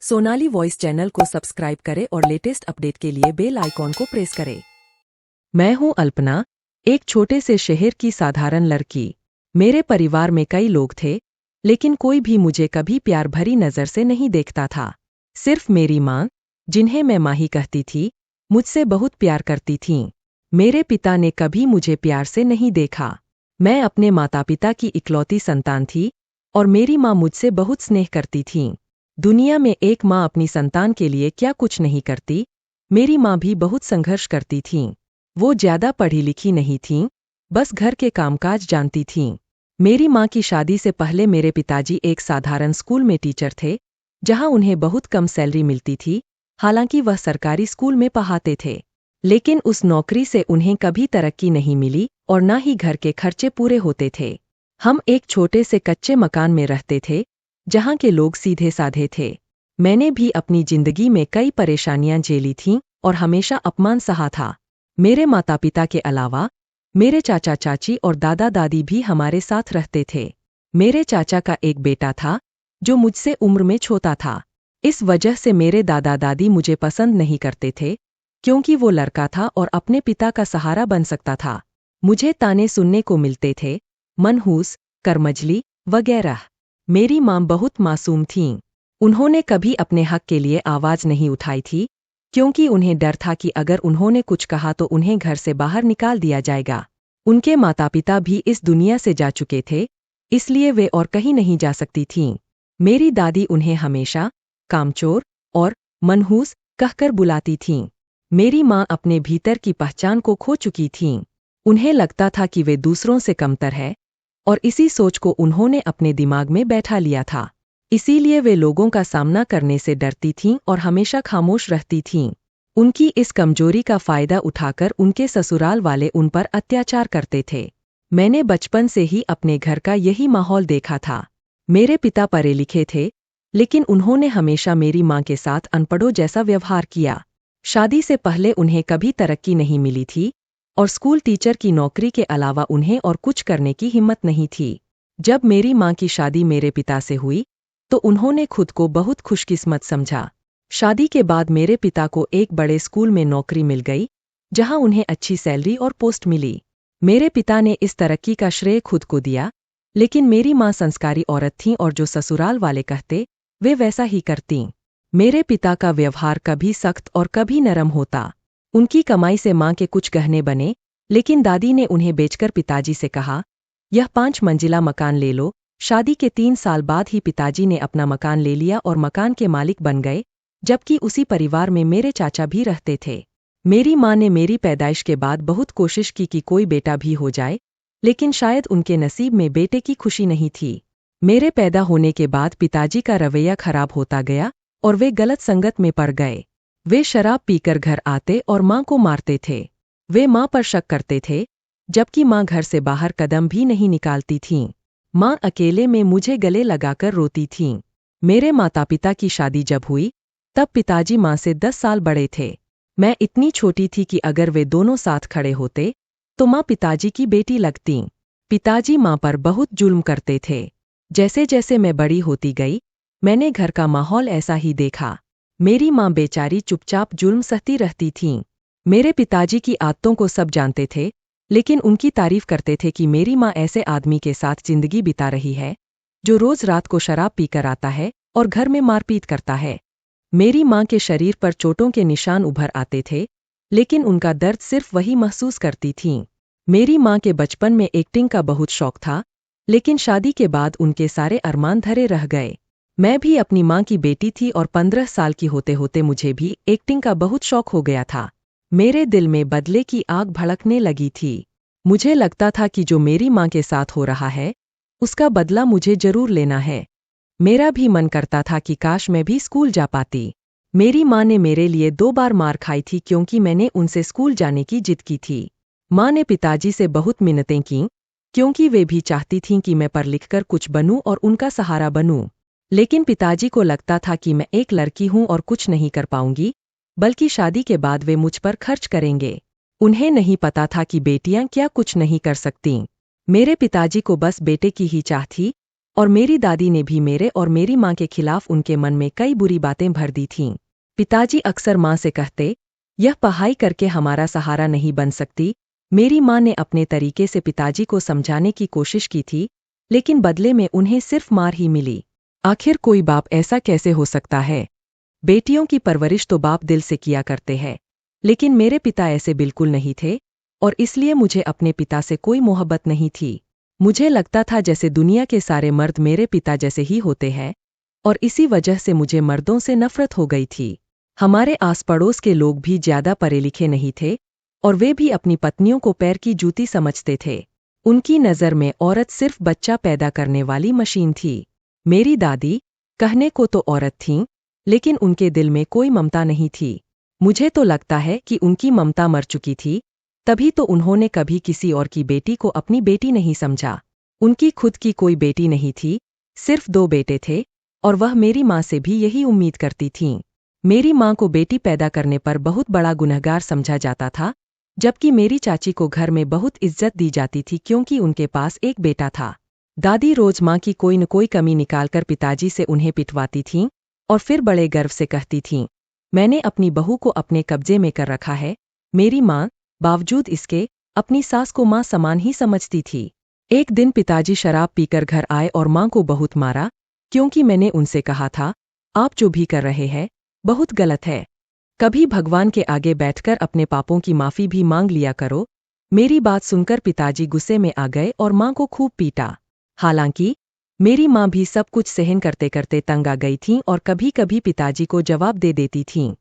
Sonali voice channel को subscribe करें और लेटेस्ट अपडेट के लिए बेल आइकॉन को प्रेस करें। मैं हूं अल्पना, एक छोटे से शहर की साधारण लड़की। मेरे परिवार में कई लोग थे, लेकिन कोई भी मुझे कभी प्यार भरी नजर से नहीं देखता था। सिर्फ मेरी माँ, जिन्हें मैं माही कहती थी, मुझसे बहुत प्यार करती थीं। मेरे पिता ने कभी मुझे प्यार से नहीं देखा। मैं अपने माता पिता की इकलौती संतान थी और मेरी माँ मुझसे बहुत स्नेह करती थीं। दुनिया में एक माँ अपनी संतान के लिए क्या कुछ नहीं करती। मेरी माँ भी बहुत संघर्ष करती थीं। वो ज्यादा पढ़ी लिखी नहीं थीं, बस घर के कामकाज जानती थीं। मेरी माँ की शादी से पहले मेरे पिताजी एक साधारण स्कूल में टीचर थे, जहाँ उन्हें बहुत कम सैलरी मिलती थी। हालांकि वह सरकारी स्कूल में पढ़ाते थे, लेकिन उस नौकरी से उन्हें कभी तरक्की नहीं मिली और न ही घर के खर्चे पूरे होते थे। हम एक छोटे से कच्चे मकान में रहते थे, जहाँ के लोग सीधे साधे थे। मैंने भी अपनी जिंदगी में कई परेशानियां झेली थीं और हमेशा अपमान सहा था। मेरे माता पिता के अलावा मेरे चाचा चाची और दादा दादी भी हमारे साथ रहते थे। मेरे चाचा का एक बेटा था, जो मुझसे उम्र में छोटा था। इस वजह से मेरे दादा दादी मुझे पसंद नहीं करते थे, क्योंकि वो लड़का था और अपने पिता का सहारा बन सकता था। मुझे ताने सुनने को मिलते थे, मनहूस, कर्मजली वगैरह। मेरी माँ बहुत मासूम थीं। उन्होंने कभी अपने हक के लिए आवाज नहीं उठाई थी, क्योंकि उन्हें डर था कि अगर उन्होंने कुछ कहा तो उन्हें घर से बाहर निकाल दिया जाएगा। उनके माता पिता भी इस दुनिया से जा चुके थे, इसलिए वे और कहीं नहीं जा सकती थीं। मेरी दादी उन्हें हमेशा कामचोर और मनहूस कहकर बुलाती थीं। मेरी माँ अपने भीतर की पहचान को खो चुकी थीं। उन्हें लगता था कि वे दूसरों से कमतर है, और इसी सोच को उन्होंने अपने दिमाग में बैठा लिया था। इसीलिए वे लोगों का सामना करने से डरती थीं और हमेशा खामोश रहती थीं। उनकी इस कमजोरी का फायदा उठाकर उनके ससुराल वाले उन पर अत्याचार करते थे। मैंने बचपन से ही अपने घर का यही माहौल देखा था। मेरे पिता पढ़े लिखे थे, लेकिन उन्होंने हमेशा मेरी माँ के साथ अनपढ़ों जैसा व्यवहार किया। शादी से पहले उन्हें कभी तरक्की नहीं मिली थी, और स्कूल टीचर की नौकरी के अलावा उन्हें और कुछ करने की हिम्मत नहीं थी। जब मेरी माँ की शादी मेरे पिता से हुई, तो उन्होंने खुद को बहुत खुशकिस्मत समझा। शादी के बाद मेरे पिता को एक बड़े स्कूल में नौकरी मिल गई, जहां उन्हें अच्छी सैलरी और पोस्ट मिली। मेरे पिता ने इस तरक्की का श्रेय खुद को दिया, लेकिन मेरी माँ संस्कारी औरत थीं और जो ससुराल वाले कहते, वे वैसा ही करतीं। मेरे पिता का व्यवहार कभी सख्त और कभी नरम होता। उनकी कमाई से माँ के कुछ गहने बने, लेकिन दादी ने उन्हें बेचकर पिताजी से कहा, यह 5 मंजिला मकान ले लो। शादी के 3 साल बाद ही पिताजी ने अपना मकान ले लिया और मकान के मालिक बन गए, जबकि उसी परिवार में मेरे चाचा भी रहते थे। मेरी माँ ने मेरी पैदाइश के बाद बहुत कोशिश की कि कोई बेटा भी हो जाए, लेकिन शायद उनके नसीब में बेटे की खुशी नहीं थी। मेरे पैदा होने के बाद पिताजी का रवैया खराब होता गया और वे गलत संगत में पड़ गए। वे शराब पीकर घर आते और माँ को मारते थे। वे माँ पर शक करते थे, जबकि माँ घर से बाहर कदम भी नहीं निकालती थीं। माँ अकेले में मुझे गले लगाकर रोती थीं। मेरे माता पिता की शादी जब हुई, तब पिताजी माँ से 10 साल बड़े थे। मैं इतनी छोटी थी कि अगर वे दोनों साथ खड़े होते, तो माँ पिताजी की बेटी लगतीं। पिताजी माँ पर बहुत जुल्म करते थे। जैसे जैसे मैं बड़ी होती गई, मैंने घर का माहौल ऐसा ही देखा। मेरी माँ बेचारी चुपचाप जुल्म सहती रहती थीं। मेरे पिताजी की आदतों को सब जानते थे, लेकिन उनकी तारीफ करते थे कि मेरी माँ ऐसे आदमी के साथ जिंदगी बिता रही है, जो रोज रात को शराब पीकर आता है और घर में मारपीट करता है। मेरी माँ के शरीर पर चोटों के निशान उभर आते थे, लेकिन उनका दर्द सिर्फ वही महसूस करती थीं। मेरी माँ के बचपन में एक्टिंग का बहुत शौक था, लेकिन शादी के बाद उनके सारे अरमान धरे रह गए। मैं भी अपनी माँ की बेटी थी और 15 साल की होते होते मुझे भी एक्टिंग का बहुत शौक हो गया था। मेरे दिल में बदले की आग भड़कने लगी थी। मुझे लगता था कि जो मेरी माँ के साथ हो रहा है, उसका बदला मुझे जरूर लेना है। मेरा भी मन करता था कि काश मैं भी स्कूल जा पाती। मेरी माँ ने मेरे लिए 2 बार मार खाई थी, क्योंकि मैंने उनसे स्कूल जाने की जिद की थी। माँ ने पिताजी से बहुत मिन्नतें कीं, क्योंकि वे भी चाहती थीं कि मैं पढ़ लिखकर कुछ बनूं और उनका सहारा बनूं। लेकिन पिताजी को लगता था कि मैं एक लड़की हूं और कुछ नहीं कर पाऊंगी, बल्कि शादी के बाद वे मुझ पर खर्च करेंगे। उन्हें नहीं पता था कि बेटियां क्या कुछ नहीं कर सकतीं। मेरे पिताजी को बस बेटे की ही चाह थी, और मेरी दादी ने भी मेरे और मेरी माँ के खिलाफ उनके मन में कई बुरी बातें भर दी थीं। पिताजी अक्सर माँ से कहते, यह पढ़ाई करके हमारा सहारा नहीं बन सकती। मेरी माँ ने अपने तरीके से पिताजी को समझाने की कोशिश की थी, लेकिन बदले में उन्हें सिर्फ मार ही मिली। आखिर कोई बाप ऐसा कैसे हो सकता है? बेटियों की परवरिश तो बाप दिल से किया करते हैं, लेकिन मेरे पिता ऐसे बिल्कुल नहीं थे, और इसलिए मुझे अपने पिता से कोई मोहब्बत नहीं थी। मुझे लगता था जैसे दुनिया के सारे मर्द मेरे पिता जैसे ही होते हैं, और इसी वजह से मुझे मर्दों से नफरत हो गई थी। हमारे आस पड़ोस के लोग भी ज्यादा पढ़े लिखे नहीं थे, और वे भी अपनी पत्नियों को पैर की जूती समझते थे। उनकी नज़र में औरत सिर्फ बच्चा पैदा करने वाली मशीन थी। मेरी दादी कहने को तो औरत थीं, लेकिन उनके दिल में कोई ममता नहीं थी। मुझे तो लगता है कि उनकी ममता मर चुकी थी, तभी तो उन्होंने कभी किसी और की बेटी को अपनी बेटी नहीं समझा। उनकी खुद की कोई बेटी नहीं थी, सिर्फ 2 बेटे थे, और वह मेरी माँ से भी यही उम्मीद करती थीं। मेरी माँ को बेटी पैदा करने पर बहुत बड़ा गुनहगार समझा जाता था, जबकि मेरी चाची को घर में बहुत इज्जत दी जाती थी क्योंकि उनके पास एक बेटा था। दादी रोज माँ की कोई न कोई कमी निकालकर पिताजी से उन्हें पिटवाती थीं, और फिर बड़े गर्व से कहती थीं, मैंने अपनी बहू को अपने कब्जे में कर रखा है। मेरी माँ बावजूद इसके अपनी सास को माँ समान ही समझती थी। एक दिन पिताजी शराब पीकर घर आए और माँ को बहुत मारा, क्योंकि मैंने उनसे कहा था, आप जो भी कर रहे हैं बहुत गलत है। कभी भगवान के आगे बैठकर अपने पापों की माफी भी मांग लिया करो। मेरी बात सुनकर पिताजी गुस्से में आ गए और माँ को खूब पीटा। हालांकि मेरी माँ भी सब कुछ सहन करते करते तंग आ गई थीं और कभी कभी पिताजी को जवाब दे देती थीं।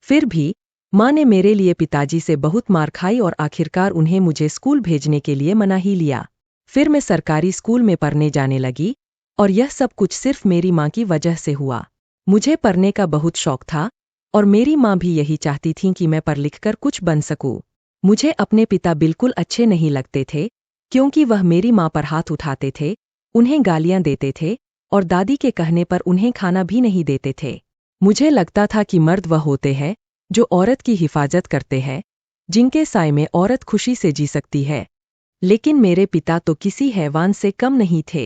फिर भी माँ ने मेरे लिए पिताजी से बहुत मार खाई और आखिरकार उन्हें मुझे स्कूल भेजने के लिए मना ही लिया। फिर मैं सरकारी स्कूल में पढ़ने जाने लगी, और यह सब कुछ सिर्फ मेरी माँ की वजह से हुआ। मुझे पढ़ने का बहुत शौक था, और मेरी माँ भी यही चाहती थीं कि मैं पढ़ लिखकर कुछ बन सकूं। मुझे अपने पिता बिल्कुल अच्छे नहीं लगते थे, क्योंकि वह मेरी माँ पर हाथ उठाते थे, उन्हें गालियां देते थे, और दादी के कहने पर उन्हें खाना भी नहीं देते थे। मुझे लगता था कि मर्द वह होते हैं जो औरत की हिफाजत करते हैं, जिनके साए में औरत खुशी से जी सकती है। लेकिन मेरे पिता तो किसी हैवान से कम नहीं थे।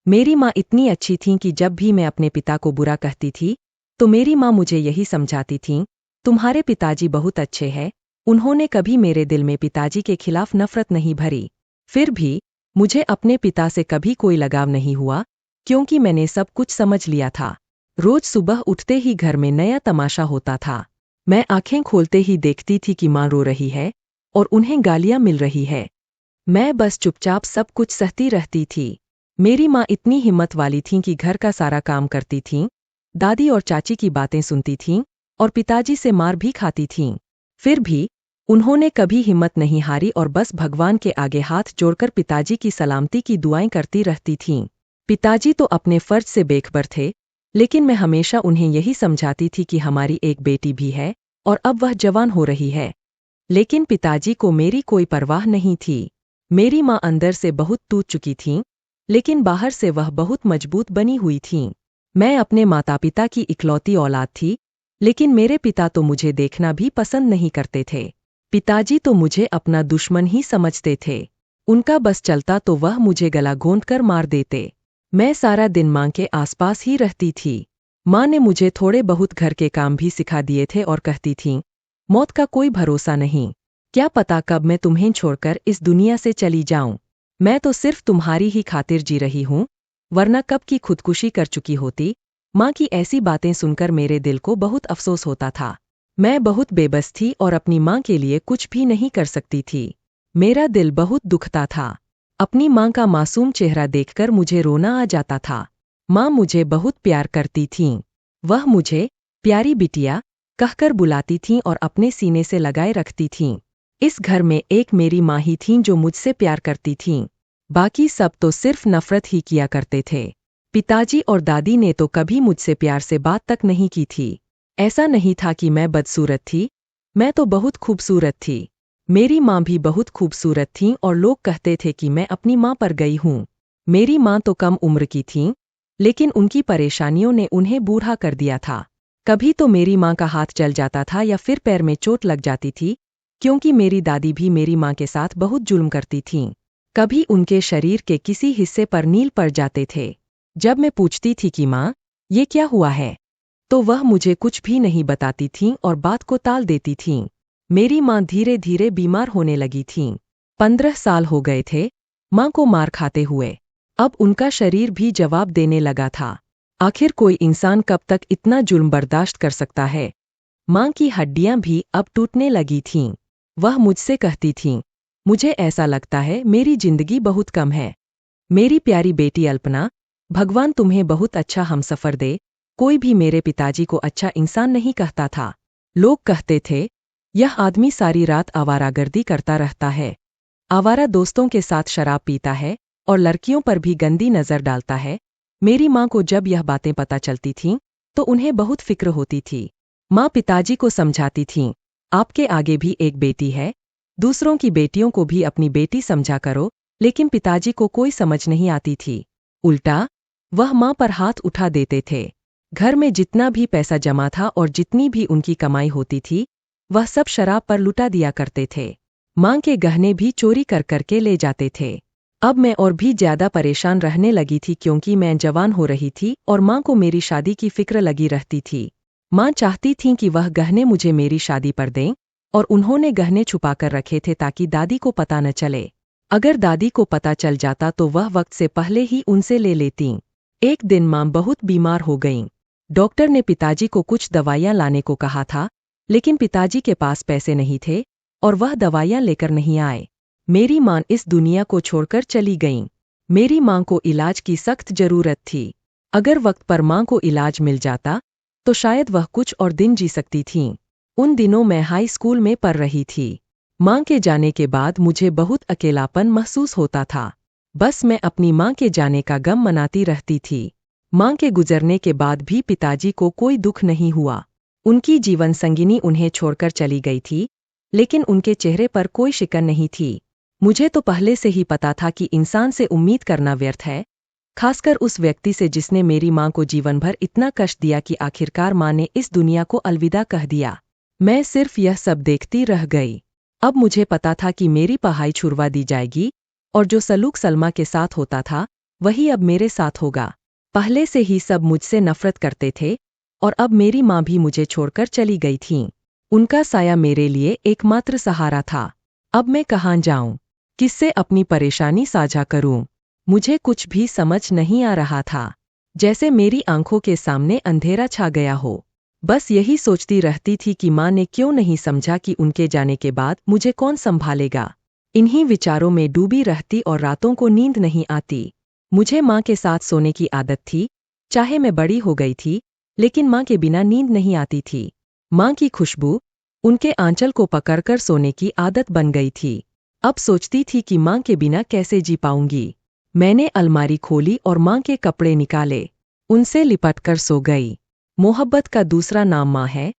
मेरी माँ इतनी अच्छी थीं कि जब भी मैं अपने पिता को बुरा कहती थी, तो मेरी माँ मुझे यही समझाती थीं, तुम्हारे पिताजी बहुत अच्छे हैं। उन्होंने कभी मेरे दिल में पिताजी के खिलाफ नफरत नहीं भरी। फिर भी मुझे अपने पिता से कभी कोई लगाव नहीं हुआ, क्योंकि मैंने सब कुछ समझ लिया था। रोज सुबह उठते ही घर में नया तमाशा होता था। मैं आंखें खोलते ही देखती थी कि माँ रो रही है और उन्हें गालियां मिल रही है। मैं बस चुपचाप सब कुछ सहती रहती थी। मेरी माँ इतनी हिम्मत वाली थीं कि घर का सारा काम करती थीं, दादी और चाची की बातें सुनती थीं, और पिताजी से मार भी खाती थीं। फिर भी उन्होंने कभी हिम्मत नहीं हारी और बस भगवान के आगे हाथ जोड़कर पिताजी की सलामती की दुआएं करती रहती थीं। पिताजी तो अपने फर्ज से बेखबर थे, लेकिन मैं हमेशा उन्हें यही समझाती थी कि हमारी एक बेटी भी है, और अब वह जवान हो रही है। लेकिन पिताजी को मेरी कोई परवाह नहीं थी। मेरी माँ अंदर से बहुत टूट चुकी थीं, लेकिन बाहर से वह बहुत मजबूत बनी हुई थीं। मैं अपने माता पिता की इकलौती औलाद थी, लेकिन मेरे पिता तो मुझे देखना भी पसंद नहीं करते थे। पिताजी तो मुझे अपना दुश्मन ही समझते थे। उनका बस चलता तो वह मुझे गला घोंटकर मार देते। मैं सारा दिन माँ के आसपास ही रहती थी। माँ ने मुझे थोड़े बहुत घर के काम भी सिखा दिए थे और कहती थीं, मौत का कोई भरोसा नहीं, क्या पता कब मैं तुम्हें छोड़कर इस दुनिया से चली जाऊं। मैं तो सिर्फ तुम्हारी ही खातिर जी रही हूं, वरना कब की खुदकुशी कर चुकी होती। माँ की ऐसी बातें सुनकर मेरे दिल को बहुत अफसोस होता था। मैं बहुत बेबस थी और अपनी माँ के लिए कुछ भी नहीं कर सकती थी। मेरा दिल बहुत दुखता था। अपनी माँ का मासूम चेहरा देखकर मुझे रोना आ जाता था। माँ मुझे बहुत प्यार करती थीं। वह मुझे प्यारी बिटिया कहकर बुलाती थीं और अपने सीने से लगाए रखती थीं। इस घर में एक मेरी माँ ही थीं जो मुझसे प्यार करती थीं। बाकी सब तो सिर्फ नफरत ही किया करते थे। पिताजी और दादी ने तो कभी मुझसे प्यार से बात तक नहीं की थी। ऐसा नहीं था कि मैं बदसूरत थी, मैं तो बहुत खूबसूरत थी। मेरी माँ भी बहुत खूबसूरत थीं और लोग कहते थे कि मैं अपनी माँ पर गई हूँ। मेरी माँ तो कम उम्र की थीं, लेकिन उनकी परेशानियों ने उन्हें बूढ़ा कर दिया था। कभी तो मेरी माँ का हाथ जल जाता था या फिर पैर में चोट लग जाती थी, क्योंकि मेरी दादी भी मेरी माँ के साथ बहुत जुल्म करती थीं। कभी उनके शरीर के किसी हिस्से पर नील पड़ जाते थे। जब मैं पूछती थी कि माँ, ये क्या हुआ है, तो वह मुझे कुछ भी नहीं बताती थीं और बात को टाल देती थीं। मेरी माँ धीरे धीरे बीमार होने लगी थीं। 15 साल हो गए थे माँ को मार खाते हुए। अब उनका शरीर भी जवाब देने लगा था। आखिर कोई इंसान कब तक इतना जुल्म बर्दाश्त कर सकता है। माँ की हड्डियां भी अब टूटने लगी थीं। वह मुझसे कहती थीं, मुझे ऐसा लगता है मेरी जिंदगी बहुत कम है। मेरी प्यारी बेटी अल्पना, भगवान तुम्हें बहुत अच्छा हमसफर दे। कोई भी मेरे पिताजी को अच्छा इंसान नहीं कहता था। लोग कहते थे, यह आदमी सारी रात आवारागर्दी करता रहता है, आवारा दोस्तों के साथ शराब पीता है और लड़कियों पर भी गंदी नजर डालता है। मेरी माँ को जब यह बातें पता चलती थीं, तो उन्हें बहुत फिक्र होती थी। माँ पिताजी को समझाती थीं, आपके आगे भी एक बेटी है, दूसरों की बेटियों को भी अपनी बेटी समझा करो। लेकिन पिताजी को कोई समझ नहीं आती थी। उल्टा वह माँ पर हाथ उठा देते थे। घर में जितना भी पैसा जमा था और जितनी भी उनकी कमाई होती थी, वह सब शराब पर लुटा दिया करते थे। माँ के गहने भी चोरी कर करके ले जाते थे। अब मैं और भी ज्यादा परेशान रहने लगी थी क्योंकि मैं जवान हो रही थी और माँ को मेरी शादी की फिक्र लगी रहती थी। माँ चाहती थीं कि वह गहने मुझे मेरी शादी पर दें और उन्होंने गहने छुपाकर रखे थे ताकि दादी को पता न चले। अगर दादी को पता चल जाता तो वह वक्त से पहले ही उनसे ले लेतीं। एक दिन माँ बहुत बीमार हो गईं। डॉक्टर ने पिताजी को कुछ दवाइयाँ लाने को कहा था, लेकिन पिताजी के पास पैसे नहीं थे और वह दवाइयाँ लेकर नहीं आए। मेरी माँ इस दुनिया को छोड़कर चली गईं। मेरी माँ को इलाज की सख्त जरूरत थी। अगर वक्त पर माँ को इलाज मिल जाता तो शायद वह कुछ और दिन जी सकती थीं। उन दिनों मैं हाई स्कूल में पढ़ रही थी। माँ के जाने के बाद मुझे बहुत अकेलापन महसूस होता था। बस मैं अपनी माँ के जाने का गम मनाती रहती थी। माँ के गुजरने के बाद भी पिताजी को कोई दुख नहीं हुआ। उनकी जीवन संगिनी उन्हें छोड़कर चली गई थी, लेकिन उनके चेहरे पर कोई शिकन नहीं थी। मुझे तो पहले से ही पता था कि इंसान से उम्मीद करना व्यर्थ है, खासकर उस व्यक्ति से जिसने मेरी माँ को जीवन भर इतना कष्ट दिया कि आखिरकार माँ ने इस दुनिया को अलविदा कह दिया। मैं सिर्फ यह सब देखती रह गई। अब मुझे पता था कि मेरी पढ़ाई छुड़वा दी जाएगी और जो सलूक सलमा के साथ होता था वही अब मेरे साथ होगा। पहले से ही सब मुझसे नफरत करते थे और अब मेरी माँ भी मुझे छोड़कर चली गई थीं। उनका साया मेरे लिए एकमात्र सहारा था। अब मैं कहाँ जाऊं? किससे अपनी परेशानी साझा करूं? मुझे कुछ भी समझ नहीं आ रहा था। जैसे मेरी आंखों के सामने अंधेरा छा गया हो। बस यही सोचती रहती थी कि माँ ने क्यों नहीं समझा कि उनके जाने के बाद मुझे कौन संभालेगा। इन्हीं विचारों में डूबी रहती और रातों को नींद नहीं आती। मुझे माँ के साथ सोने की आदत थी, चाहे मैं बड़ी हो गई थी, लेकिन माँ के बिना नींद नहीं आती थी। माँ की खुशबू, उनके आंचल को पकड़कर सोने की आदत बन गई थी। अब सोचती थी कि माँ के बिना कैसे जी पाऊंगी। मैंने अलमारी खोली और माँ के कपड़े निकाले, उनसे लिपटकर सो गई। मोहब्बत का दूसरा नाम माँ है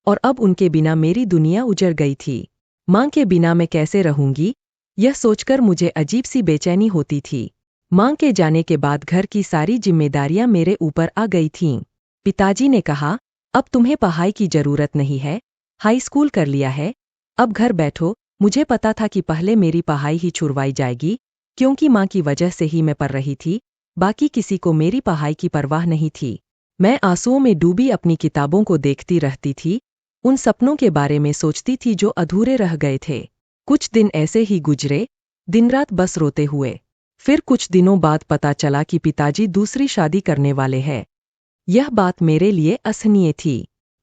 और अब उनके बिना मेरी दुनिया उजड़ गई थी। माँ के बिना मैं कैसे रहूंगी, यह सोचकर मुझे अजीब सी बेचैनी होती थी। माँ के जाने के बाद घर की सारी जिम्मेदारियां मेरे ऊपर आ गई थीं। पिताजी ने कहा, अब तुम्हें पढ़ाई की जरूरत नहीं है, हाई स्कूल कर लिया है, अब घर बैठो। मुझे पता था कि पहले मेरी पढ़ाई ही छुड़वाई जाएगी, क्योंकि माँ की वजह से ही मैं पढ़ रही थी। बाकी किसी को मेरी पढ़ाई की परवाह नहीं थी। मैं आंसुओं में डूबी अपनी किताबों को देखती रहती थी, उन सपनों के बारे में सोचती थी जो अधूरे रह गए थे। कुछ दिन ऐसे ही गुजरे, दिन रात बस रोते हुए। फिर कुछ दिनों बाद पता चला कि पिताजी दूसरी शादी करने वाले हैं। यह बात मेरे लिए असहनीय थी।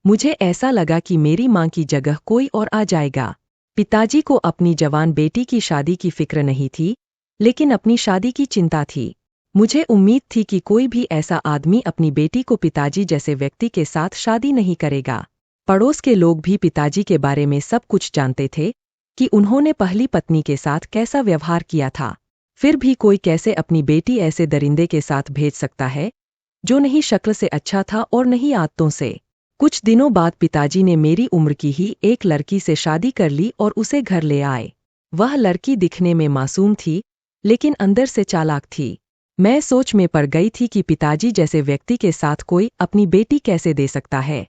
मुझे ऐसा लगा कि मेरी माँ की जगह कोई और आ जाएगा। पिताजी को अपनी जवान बेटी की शादी की फिक्र नहीं थी, लेकिन अपनी शादी की चिंता थी। मुझे उम्मीद थी कि कोई भी ऐसा आदमी अपनी बेटी को पिताजी जैसे व्यक्ति के साथ शादी नहीं करेगा। पड़ोस के लोग भी पिताजी के बारे में सब कुछ जानते थे कि उन्होंने पहली पत्नी के साथ कैसा व्यवहार किया था। फिर भी कोई कैसे अपनी बेटी ऐसे दरिंदे के साथ भेज सकता है, जो नहीं शक्ल से अच्छा था और नहीं आदतों से। कुछ दिनों बाद पिताजी ने मेरी उम्र की ही एक लड़की से शादी कर ली और उसे घर ले आए। वह लड़की दिखने में मासूम थी, लेकिन अंदर से चालाक थी। मैं सोच में पड़ गई थी कि पिताजी जैसे व्यक्ति के साथ कोई अपनी बेटी कैसे दे सकता है।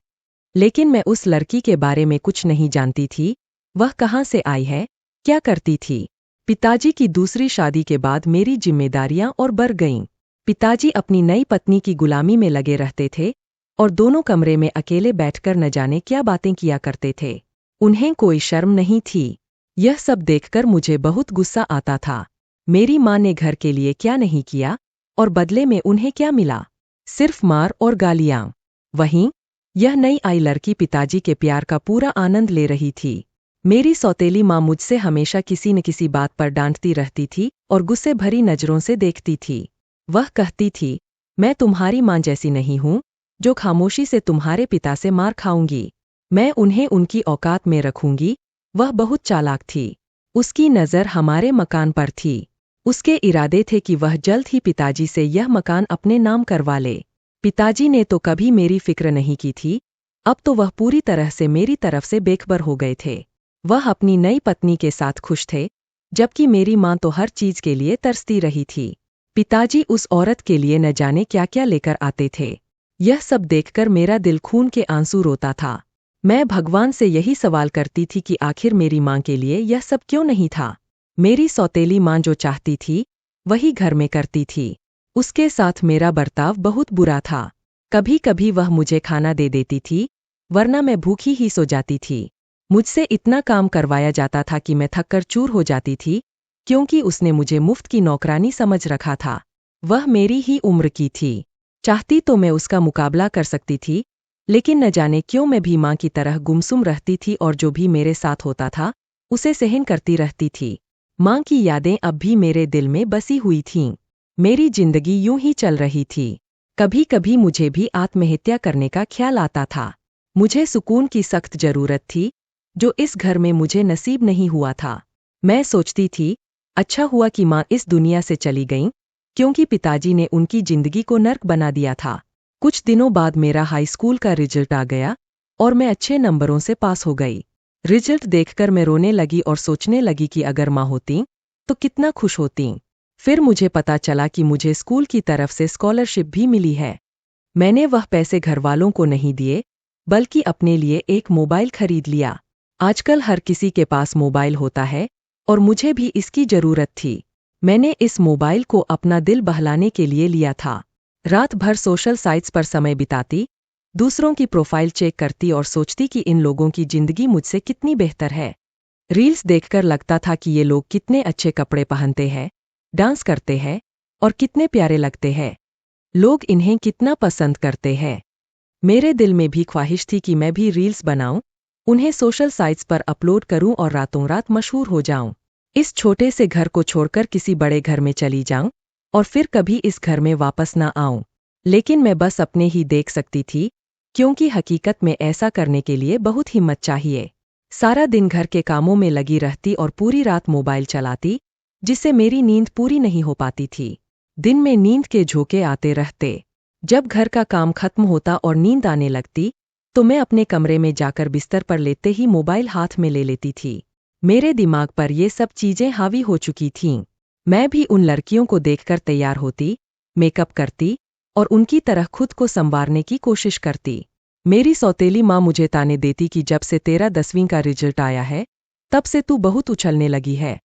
लेकिन मैं उस लड़की के बारे में कुछ नहीं जानती थी। वह कहाँ से आई है, क्या करती थी। पिताजी की दूसरी शादी के बाद मेरी जिम्मेदारियां और बढ़ गईं। पिताजी अपनी नई पत्नी की गुलामी में लगे रहते थे और दोनों कमरे में अकेले बैठकर न जाने क्या बातें किया करते थे। उन्हें कोई शर्म नहीं थी। यह सब देखकर मुझे बहुत गुस्सा आता था। मेरी माँ ने घर के लिए क्या नहीं किया और बदले में उन्हें क्या मिला? सिर्फ मार और गालियां। वहीं यह नई आई लड़की पिताजी के प्यार का पूरा आनंद ले रही थी। मेरी सौतेली माँ मुझसे हमेशा किसी न किसी बात पर डांटती रहती थी और गुस्से भरी नजरों से देखती थी। वह कहती थी, मैं तुम्हारी माँ जैसी नहीं हूँ जो खामोशी से तुम्हारे पिता से मार खाऊंगी। मैं उन्हें उनकी औकात में रखूंगी। वह बहुत चालाक थी। उसकी नज़र हमारे मकान पर थी। उसके इरादे थे कि वह जल्द ही पिताजी से यह मकान अपने नाम करवा ले। पिताजी ने तो कभी मेरी फिक्र नहीं की थी। अब तो वह पूरी तरह से मेरी तरफ से बेखबर हो गए थे। वह अपनी नई पत्नी के साथ खुश थे, जबकि मेरी माँ तो हर चीज के लिए तरसती रही थी। पिताजी उस औरत के लिए न जाने क्या क्या लेकर आते थे। यह सब देखकर मेरा दिल खून के आंसू रोता था। मैं भगवान से यही सवाल करती थी कि आखिर मेरी माँ के लिए यह सब क्यों नहीं था। मेरी सौतेली माँ जो चाहती थी वही घर में करती थी। उसके साथ मेरा बर्ताव बहुत बुरा था। कभी कभी वह मुझे खाना दे देती थी, वरना मैं भूखी ही सो जाती थी। मुझसे इतना काम करवाया जाता था कि मैं थककर चूर हो जाती थी, क्योंकि उसने मुझे मुफ्त की नौकरानी समझ रखा था। वह मेरी ही उम्र की थी। चाहती तो मैं उसका मुकाबला कर सकती थी, लेकिन न जाने क्यों मैं भी माँ की तरह गुमसुम रहती थी और जो भी मेरे साथ होता था उसे सहन करती रहती थी। माँ की यादें अब भी मेरे दिल में बसी हुई थीं। मेरी जिंदगी यूं ही चल रही थी। कभी कभी मुझे भी आत्महत्या करने का ख्याल आता था। मुझे सुकून की सख्त जरूरत थी, जो इस घर में मुझे नसीब नहीं हुआ था। मैं सोचती थी, अच्छा हुआ कि माँ इस दुनिया से चली गईं, क्योंकि पिताजी ने उनकी जिंदगी को नर्क बना दिया था। कुछ दिनों बाद मेरा हाई स्कूल का रिजल्ट आ गया और मैं अच्छे नंबरों से पास हो गई। रिजल्ट देखकर मैं रोने लगी और सोचने लगी कि अगर माँ होती तो कितना खुश होती। फिर मुझे पता चला कि मुझे स्कूल की तरफ से स्कॉलरशिप भी मिली है। मैंने वह पैसे घरवालों को नहीं दिए, बल्कि अपने लिए एक मोबाइल खरीद लिया। आजकल हर किसी के पास मोबाइल होता है और मुझे भी इसकी जरूरत थी। मैंने इस मोबाइल को अपना दिल बहलाने के लिए लिया था। रात भर सोशल साइट्स पर समय बिताती, दूसरों की प्रोफाइल चेक करती और सोचती कि इन लोगों की जिंदगी मुझसे कितनी बेहतर है। रील्स देखकर लगता था कि ये लोग कितने अच्छे कपड़े पहनते हैं, डांस करते हैं और कितने प्यारे लगते हैं। लोग इन्हें कितना पसंद करते हैं। मेरे दिल में भी ख्वाहिश थी कि मैं भी रील्स बनाऊं, उन्हें सोशल साइट्स पर अपलोड करूं और रातों रात मशहूर हो जाऊं। इस छोटे से घर को छोड़कर किसी बड़े घर में चली जाऊं और फिर कभी इस घर में वापस ना आऊं। लेकिन मैं बस अपने ही देख सकती थी, क्योंकि हकीकत में ऐसा करने के लिए बहुत हिम्मत चाहिए। सारा दिन घर के कामों में लगी रहती और पूरी रात मोबाइल चलाती, जिससे मेरी नींद पूरी नहीं हो पाती थी। दिन में नींद के झोंके आते रहते। जब घर का काम खत्म होता और नींद आने लगती, तो मैं अपने कमरे में जाकर बिस्तर पर लेते ही मोबाइल हाथ में ले लेती थी। मेरे दिमाग पर ये सब चीजें हावी हो चुकी थीं। मैं भी उन लड़कियों को देखकर तैयार होती, मेकअप करती और उनकी तरह खुद को संवारने की कोशिश करती। मेरी सौतेली माँ मुझे ताने देती कि जब से तेरा 10वीं का रिजल्ट आया है, तब से तू बहुत उछलने लगी है।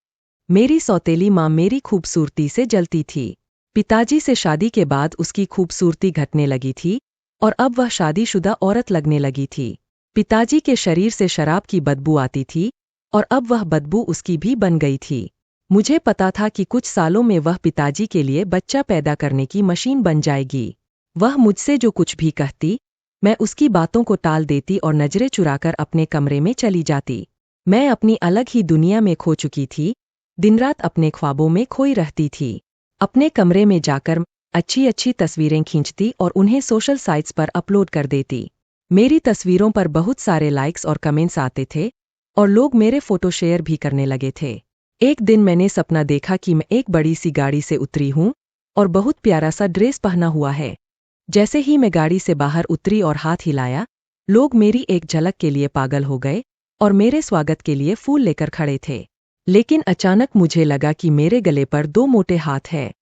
मेरी सौतेली माँ मेरी खूबसूरती से जलती थी। पिताजी से शादी के बाद उसकी खूबसूरती घटने लगी थी और अब वह शादीशुदा औरत लगने लगी थी। पिताजी के शरीर से शराब की बदबू आती थी और अब वह बदबू उसकी भी बन गई थी। मुझे पता था कि कुछ सालों में वह पिताजी के लिए बच्चा पैदा करने की मशीन बन जाएगी। वह मुझसे जो कुछ भी कहती, मैं उसकी बातों को टाल देती और नजरें चुराकर अपने कमरे में चली जाती। मैं अपनी अलग ही दुनिया में खो चुकी थी, दिन रात अपने ख्वाबों में खोई रहती थी। अपने कमरे में जाकर अच्छी अच्छी तस्वीरें खींचती और उन्हें सोशल साइट्स पर अपलोड कर देती। मेरी तस्वीरों पर बहुत सारे लाइक्स और कमेंट्स आते थे और लोग मेरे फोटो शेयर भी करने लगे थे। एक दिन मैंने सपना देखा कि मैं एक बड़ी सी गाड़ी से उतरी हूँ और बहुत प्यारा सा ड्रेस पहना हुआ है। जैसे ही मैं गाड़ी से बाहर उतरी और हाथ हिलाया, लोग मेरी एक झलक के लिए पागल हो गए और मेरे स्वागत के लिए फूल लेकर खड़े थे। लेकिन अचानक मुझे लगा कि मेरे गले पर 2 मोटे हाथ हैं।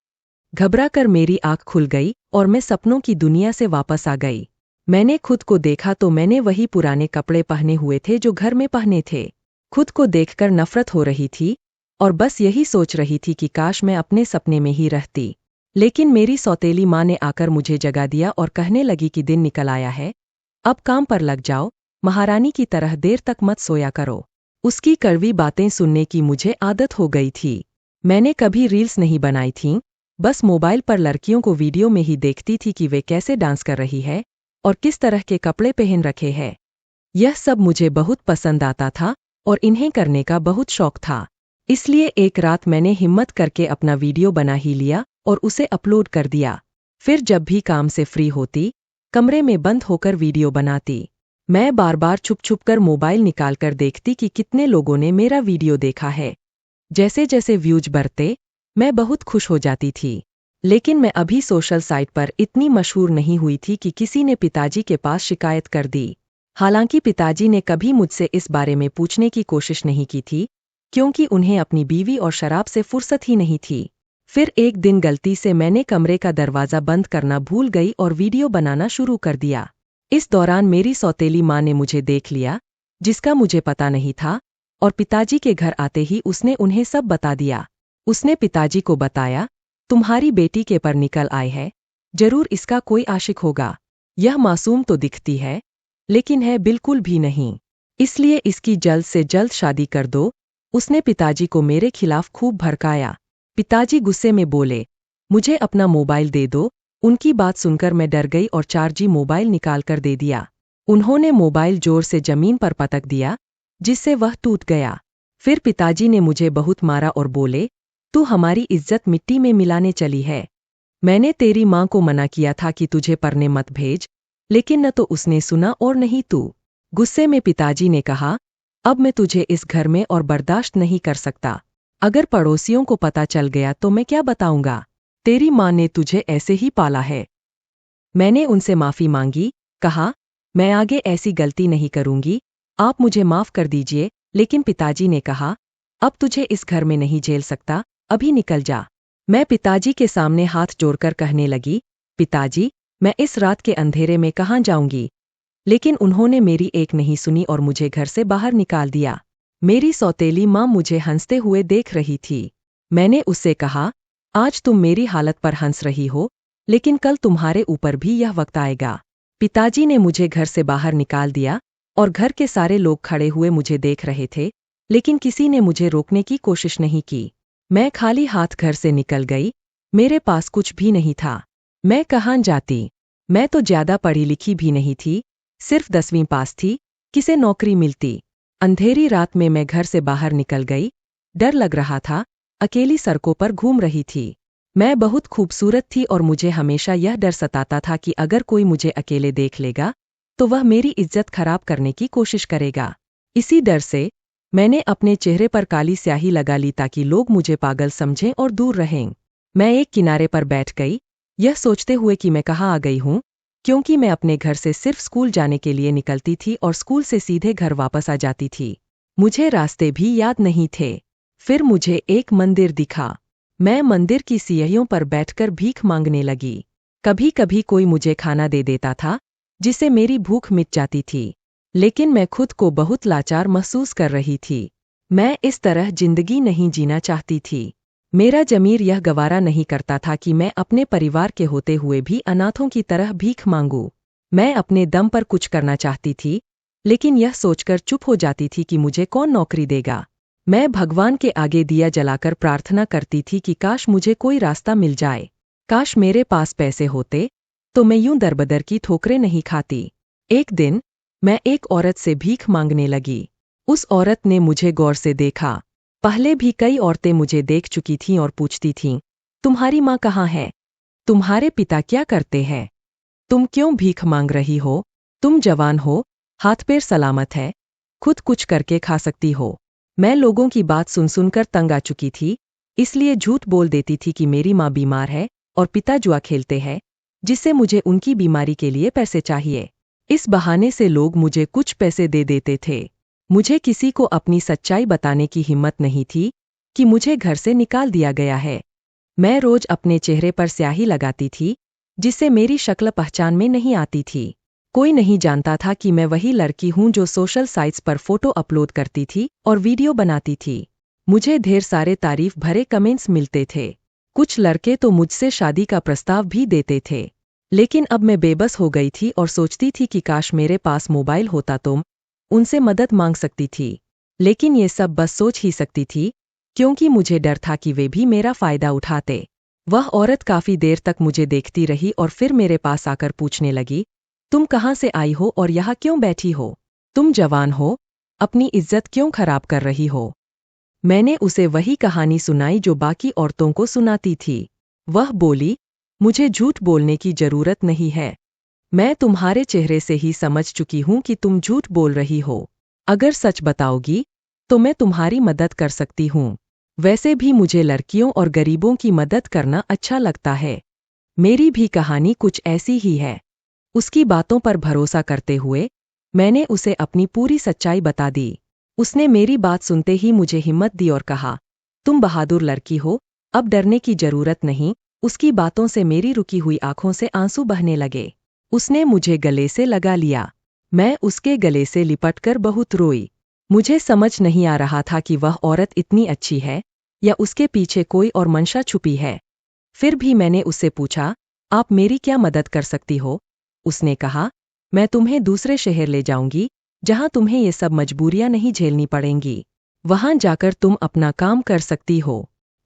घबराकर मेरी आंख खुल गई और मैं सपनों की दुनिया से वापस आ गई। मैंने खुद को देखा तो मैंने वही पुराने कपड़े पहने हुए थे जो घर में पहने थे। खुद को देखकर नफरत हो रही थी और बस यही सोच रही थी कि काश मैं अपने सपने में ही रहती। लेकिन मेरी सौतेली माँ ने आकर मुझे जगा दिया और कहने लगी कि दिन निकल आया है, अब काम पर लग जाओ, महारानी की तरह देर तक मत सोया करो। उसकी कड़वी बातें सुनने की मुझे आदत हो गई थी। मैंने कभी रील्स नहीं बनाई थीं, बस मोबाइल पर लड़कियों को वीडियो में ही देखती थी कि वे कैसे डांस कर रही है और किस तरह के कपड़े पहन रखे हैं। यह सब मुझे बहुत पसंद आता था और इन्हें करने का बहुत शौक था। इसलिए एक रात मैंने हिम्मत करके अपना वीडियो बना ही लिया और उसे अपलोड कर दिया। फिर जब भी काम से फ्री होती, कमरे में बंद होकर वीडियो बनाती। मैं बार बार छुप छुप कर मोबाइल निकालकर देखती कि कितने लोगों ने मेरा वीडियो देखा है। जैसे जैसे व्यूज बढ़ते, मैं बहुत खुश हो जाती थी। लेकिन मैं अभी सोशल साइट पर इतनी मशहूर नहीं हुई थी कि किसी ने पिताजी के पास शिकायत कर दी। हालांकि पिताजी ने कभी मुझसे इस बारे में पूछने की कोशिश नहीं की थी, क्योंकि उन्हें अपनी बीवी और शराब से फुर्सत ही नहीं थी। फिर एक दिन गलती से मैंने कमरे का दरवाज़ा बंद करना भूल गई और वीडियो बनाना शुरू कर दिया। इस दौरान मेरी सौतेली माँ ने मुझे देख लिया, जिसका मुझे पता नहीं था, और पिताजी के घर आते ही उसने उन्हें सब बता दिया। उसने पिताजी को बताया, तुम्हारी बेटी के पर निकल आए है, जरूर इसका कोई आशिक होगा। यह मासूम तो दिखती है, लेकिन है बिल्कुल भी नहीं। इसलिए इसकी जल्द से जल्द शादी कर दो। उसने पिताजी को मेरे खिलाफ खूब भड़काया। पिताजी गुस्से में बोले, मुझे अपना मोबाइल दे दो। उनकी बात सुनकर मैं डर गई और 4G मोबाइल निकाल कर दे दिया। उन्होंने मोबाइल जोर से जमीन पर पटक दिया, जिससे वह टूट गया। फिर पिताजी ने मुझे बहुत मारा और बोले, तू हमारी इज्जत मिट्टी में मिलाने चली है। मैंने तेरी माँ को मना किया था कि तुझे पढ़ने मत भेज, लेकिन न तो उसने सुना और नहीं तू। गुस्से में पिताजी ने कहा, अब मैं तुझे इस घर में और बर्दाश्त नहीं कर सकता। अगर पड़ोसियों को पता चल गया तो मैं क्या बताऊंगा? तेरी माँ ने तुझे ऐसे ही पाला है। मैंने उनसे माफी मांगी, कहा, मैं आगे ऐसी गलती नहीं करूंगी, आप मुझे माफ कर दीजिए। लेकिन पिताजी ने कहा, अब तुझे इस घर में नहीं झेल सकता, अभी निकल जा। मैं पिताजी के सामने हाथ जोड़कर कहने लगी, पिताजी, मैं इस रात के अंधेरे में कहाँ जाऊंगी? लेकिन उन्होंने मेरी एक नहीं सुनी और मुझे घर से बाहर निकाल दिया। मेरी सौतेली माँ मुझे हंसते हुए देख रही थी। मैंने उससे कहा, आज तुम मेरी हालत पर हंस रही हो, लेकिन कल तुम्हारे ऊपर भी यह वक्त आएगा। पिताजी ने मुझे घर से बाहर निकाल दिया और घर के सारे लोग खड़े हुए मुझे देख रहे थे, लेकिन किसी ने मुझे रोकने की कोशिश नहीं की। मैं खाली हाथ घर से निकल गई, मेरे पास कुछ भी नहीं था। मैं कहाँ जाती? मैं तो ज्यादा पढ़ी लिखी भी नहीं थी, सिर्फ 10वीं पास थी, किसे नौकरी मिलती। अंधेरी रात में मैं घर से बाहर निकल गई। डर लग रहा था, अकेली सड़कों पर घूम रही थी। मैं बहुत खूबसूरत थी और मुझे हमेशा यह डर सताता था कि अगर कोई मुझे अकेले देख लेगा, तो वह मेरी इज्जत खराब करने की कोशिश करेगा। इसी डर से मैंने अपने चेहरे पर काली स्याही लगा ली ताकि लोग मुझे पागल समझें और दूर रहें। मैं एक किनारे पर बैठ गई, यह सोचते हुए कि मैं कहाँ आ गई हूँ, क्योंकि मैं अपने घर से सिर्फ स्कूल जाने के लिए निकलती थी और स्कूल से सीधे घर वापस आ जाती थी। मुझे रास्ते भी याद नहीं थे। फिर मुझे एक मंदिर दिखा। मैं मंदिर की सीढ़ियों पर बैठकर भीख मांगने लगी। कभी कभी कोई मुझे खाना दे देता था, जिससे मेरी भूख मिट जाती थी, लेकिन मैं खुद को बहुत लाचार महसूस कर रही थी। मैं इस तरह जिंदगी नहीं जीना चाहती थी। मेरा ज़मीर यह गवारा नहीं करता था कि मैं अपने परिवार के होते हुए भी अनाथों की तरह भीख मांगूं। मैं अपने दम पर कुछ करना चाहती थी, लेकिन यह सोचकर चुप हो जाती थी कि मुझे कौन नौकरी देगा। मैं भगवान के आगे दिया जलाकर प्रार्थना करती थी कि काश मुझे कोई रास्ता मिल जाए। काश मेरे पास पैसे होते, तो मैं यूं दरबदर की ठोकरें नहीं खाती। एक दिन मैं एक औरत से भीख मांगने लगी। उस औरत ने मुझे गौर से देखा। पहले भी कई औरतें मुझे देख चुकी थीं और पूछती थीं, तुम्हारी माँ कहाँ है? तुम्हारे पिता क्या करते हैं? तुम क्यों भीख मांग रही हो? तुम जवान हो, हाथ पैर सलामत है, खुद कुछ करके खा सकती हो। मैं लोगों की बात सुन सुनकर तंग आ चुकी थी, इसलिए झूठ बोल देती थी कि मेरी माँ बीमार है और पिता जुआ खेलते हैं, जिससे मुझे उनकी बीमारी के लिए पैसे चाहिए। इस बहाने से लोग मुझे कुछ पैसे दे देते थे। मुझे किसी को अपनी सच्चाई बताने की हिम्मत नहीं थी कि मुझे घर से निकाल दिया गया है। मैं रोज अपने चेहरे पर स्याही लगाती थी, जिससे मेरी शक्ल पहचान में नहीं आती थी। कोई नहीं जानता था कि मैं वही लड़की हूँ जो सोशल साइट्स पर फोटो अपलोड करती थी और वीडियो बनाती थी। मुझे ढेर सारे तारीफ भरे कमेंट्स मिलते थे। कुछ लड़के तो मुझसे शादी का प्रस्ताव भी देते थे, लेकिन अब मैं बेबस हो गई थी और सोचती थी कि काश मेरे पास मोबाइल होता तो उनसे मदद मांग सकती थी। लेकिन ये सब बस सोच ही सकती थी, क्योंकि मुझे डर था कि वे भी मेरा फायदा उठाते। वह औरत काफी देर तक मुझे देखती रही और फिर मेरे पास आकर पूछने लगी, तुम कहाँ से आई हो और यहाँ क्यों बैठी हो? तुम जवान हो, अपनी इज्जत क्यों खराब कर रही हो? मैंने उसे वही कहानी सुनाई जो बाकी औरतों को सुनाती थी। वह बोली, मुझे झूठ बोलने की जरूरत नहीं है। मैं तुम्हारे चेहरे से ही समझ चुकी हूं कि तुम झूठ बोल रही हो। अगर सच बताओगी तो मैं तुम्हारी मदद कर सकती हूं। वैसे भी मुझे लड़कियों और गरीबों की मदद करना अच्छा लगता है। मेरी भी कहानी कुछ ऐसी ही है। उसकी बातों पर भरोसा करते हुए मैंने उसे अपनी पूरी सच्चाई बता दी। उसने मेरी बात सुनते ही मुझे हिम्मत दी और कहा, तुम बहादुर लड़की हो, अब डरने की जरूरत नहीं। उसकी बातों से मेरी रुकी हुई आंखों से आंसू बहने लगे। उसने मुझे गले से लगा लिया। मैं उसके गले से लिपटकर बहुत रोई। मुझे समझ नहीं आ रहा था कि वह औरत इतनी अच्छी है या उसके पीछे कोई और मंशा छुपी है। फिर भी मैंने उससे पूछा, आप मेरी क्या मदद कर सकती हो? उसने कहा, मैं तुम्हें दूसरे शहर ले जाऊंगी जहां तुम्हें ये सब मजबूरियां नहीं झेलनी पड़ेंगी। वहां जाकर तुम अपना काम कर सकती हो।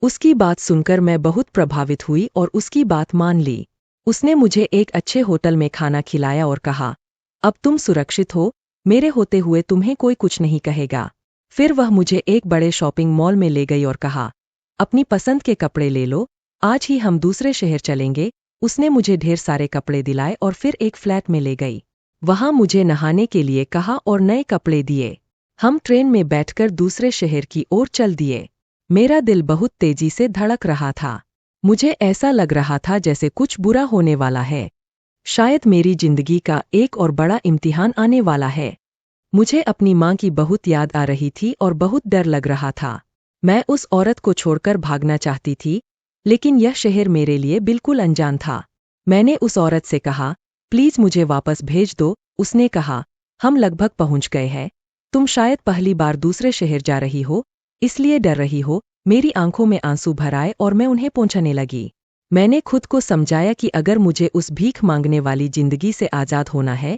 उसकी बात सुनकर मैं बहुत प्रभावित हुई और उसकी बात मान ली। उसने मुझे एक अच्छे होटल में खाना खिलाया और कहा, अब तुम सुरक्षित हो, मेरे होते हुए तुम्हें कोई कुछ नहीं कहेगा। फिर वह मुझे एक बड़े शॉपिंग मॉल में ले गई और कहा, अपनी पसंद के कपड़े ले लो, आज ही हम दूसरे शहर चलेंगे। उसने मुझे ढेर सारे कपड़े दिलाए और फिर एक फ्लैट में ले गई। वहां मुझे नहाने के लिए कहा और नए कपड़े दिए। हम ट्रेन में बैठकर दूसरे शहर की ओर चल दिए। मेरा दिल बहुत तेजी से धड़क रहा था। मुझे ऐसा लग रहा था जैसे कुछ बुरा होने वाला है। शायद मेरी जिंदगी का एक और बड़ा इम्तिहान आने वाला है। मुझे अपनी माँ की बहुत याद आ रही थी और बहुत डर लग रहा था। मैं उस औरत को छोड़कर भागना चाहती थी, लेकिन यह शहर मेरे लिए बिल्कुल अनजान था। मैंने उस औरत से कहा, प्लीज मुझे वापस भेज दो। उसने कहा, हम लगभग पहुंच गए हैं। तुम शायद पहली बार दूसरे शहर जा रही हो, इसलिए डर रही हो। मेरी आंखों में आंसू भर आए और मैं उन्हें पोंछने लगी। मैंने खुद को समझाया कि अगर मुझे उस भीख मांगने वाली जिंदगी से आजाद होना है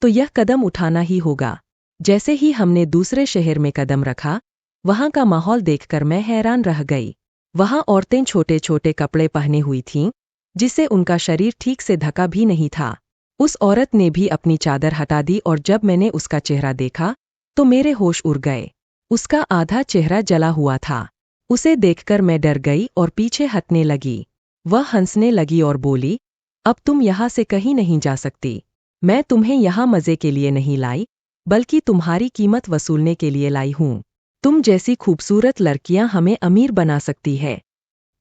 तो यह कदम उठाना ही होगा। जैसे ही हमने दूसरे शहर में कदम रखा, वहां का माहौल देखकर मैं हैरान रह गई। वहां औरतें छोटे छोटे कपड़े पहने हुई थीं, जिससे उनका शरीर ठीक से ढका भी नहीं था। उस औरत ने भी अपनी चादर हटा दी और जब मैंने उसका चेहरा देखा तो मेरे होश उड़ गए। उसका आधा चेहरा जला हुआ था। उसे देखकर मैं डर गई और पीछे हटने लगी। वह हंसने लगी और बोली, अब तुम यहाँ से कहीं नहीं जा सकती। मैं तुम्हें यहाँ मजे के लिए नहीं लाई, बल्कि तुम्हारी कीमत वसूलने के लिए लाई हूँ। तुम जैसी खूबसूरत लड़कियां हमें अमीर बना सकती है।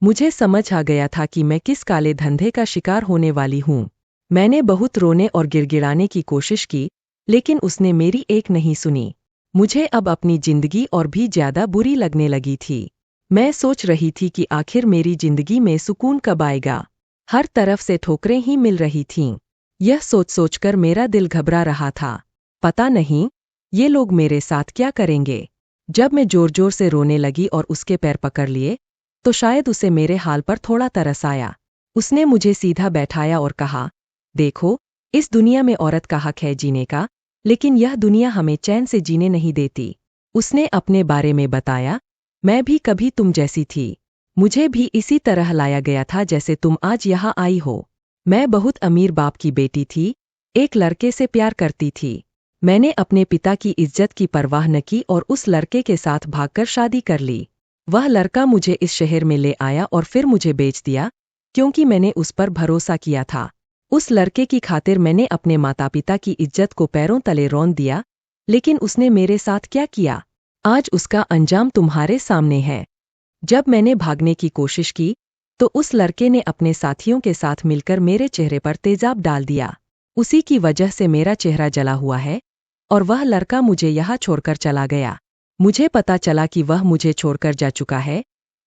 मुझे समझ आ गया था कि मैं किस काले धंधे का शिकार होने वाली हूँ। मैंने बहुत रोने और गिड़गिड़ाने की कोशिश की, लेकिन उसने मेरी एक नहीं सुनी। मुझे अब अपनी जिंदगी और भी ज्यादा बुरी लगने लगी थी। मैं सोच रही थी कि आखिर मेरी जिंदगी में सुकून कब आएगा। हर तरफ से ठोकरें ही मिल रही थीं। यह सोच सोचकर मेरा दिल घबरा रहा था। पता नहीं, ये लोग मेरे साथ क्या करेंगे। जब मैं जोर जोर से रोने लगी और उसके पैर पकड़ लिए, तो शायद उसे मेरे हाल पर थोड़ा तरस आया। उसने मुझे सीधा बैठाया और कहा, देखो, इस दुनिया में औरत का हक है जीने का, लेकिन यह दुनिया हमें चैन से जीने नहीं देती। उसने अपने बारे में बताया, मैं भी कभी तुम जैसी थी। मुझे भी इसी तरह लाया गया था जैसे तुम आज यहाँ आई हो। मैं बहुत अमीर बाप की बेटी थी, एक लड़के से प्यार करती थी। मैंने अपने पिता की इज्जत की परवाह न की और उस लड़के के साथ भागकर शादी कर ली। वह लड़का मुझे इस शहर में ले आया और फिर मुझे बेच दिया, क्योंकि मैंने उस पर भरोसा किया था। उस लड़के की खातिर मैंने अपने माता पिता की इज्जत को पैरों तले रौंद दिया, लेकिन उसने मेरे साथ क्या किया, आज उसका अंजाम तुम्हारे सामने है। जब मैंने भागने की कोशिश की, तो उस लड़के ने अपने साथियों के साथ मिलकर मेरे चेहरे पर तेजाब डाल दिया। उसी की वजह से मेरा चेहरा जला हुआ है और वह लड़का मुझे यहाँ छोड़कर चला गया। मुझे पता चला कि वह मुझे छोड़कर जा चुका है